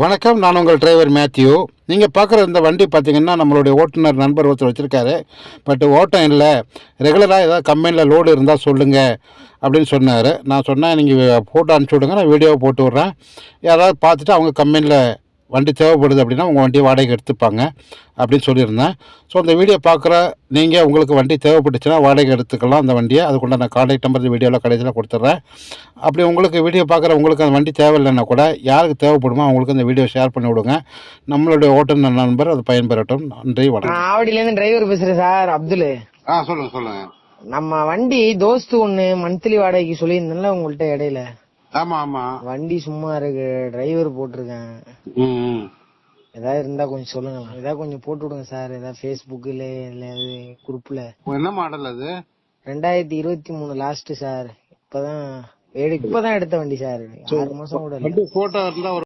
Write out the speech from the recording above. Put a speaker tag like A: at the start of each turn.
A: வணக்கம், நான் உங்கள் டிரைவர் மேத்யூ. நீங்கள் பார்க்குற இந்த வண்டி பார்த்தீங்கன்னா நம்மளுடைய ஓட்டுநர் நண்பர் ஒருத்தர் வச்சுருக்காரு. பட் ஓட்டம் இல்லை, ரெகுலராக ஏதாவது கம்பெனியில் லோடு இருந்தால் சொல்லுங்கள் அப்படின்னு சொன்னார். நான் சொன்னேன், நீங்கள் ஃபோட்டோ அனுப்பிச்சி விடுங்க, நான் வீடியோவை போட்டு விட்றேன். யாராவது பார்த்துட்டு அவங்க கம்பெனியில் வண்டி தேவைப்படுது அப்படின்னா உங்கள் வண்டியை வாடகைக்கு எடுத்துப்பாங்க அப்படின்னு சொல்லியிருந்தேன். ஸோ அந்த வீடியோ பார்க்குற நீங்கள் உங்களுக்கு வண்டி தேவைப்பட்டுச்சுன்னா வாடகை எடுத்துக்கலாம் அந்த வண்டியை. அதுக்குள்ள நான் கான்டாக்ட் நம்பர் வீடியோவில் கடைசியில் கொடுத்துட்றேன். அப்படி உங்களுக்கு வீடியோ பார்க்குற உங்களுக்கு அந்த வண்டி தேவையில்லைன்னா கூட யாருக்கு தேவைப்படுமோ அவங்களுக்கு அந்த வீடியோ ஷேர் பண்ணி விடுங்க. நம்மளுடைய ஓட்டுநர் நண்பர் அது பயன்பெறட்டும். நன்றி, வணக்கம்.
B: ஆவடியிலேருந்து டிரைவர் பேசுறேன் சார், அப்துல்.
A: சொல்லுங்க.
B: நம்ம வண்டி தோஸ்து ஒண்ணு மந்த்லி வாடகைக்கு சொல்லியிருந்தேன்ல உங்கள்ட்ட இடையில.
A: ஆமா.
B: வண்டி சும்மா இருக்கு, டிரைவர் போட்டிருக்கேன். ஏதாவது இருந்தா கொஞ்சம் சொல்லுங்க, ஏதாவது கொஞ்சம் போட்டு விடுங்க சார். ஏதாவது பேஸ்புக்ல இல்ல குரூப்ல.
A: என்ன மாடல் அது?
B: 2023 லாஸ்ட் சார். இப்பதான் எடுத்த வண்டி சார். 6 மாசம் கூட இல்ல.
A: போட்டோ இருந்தா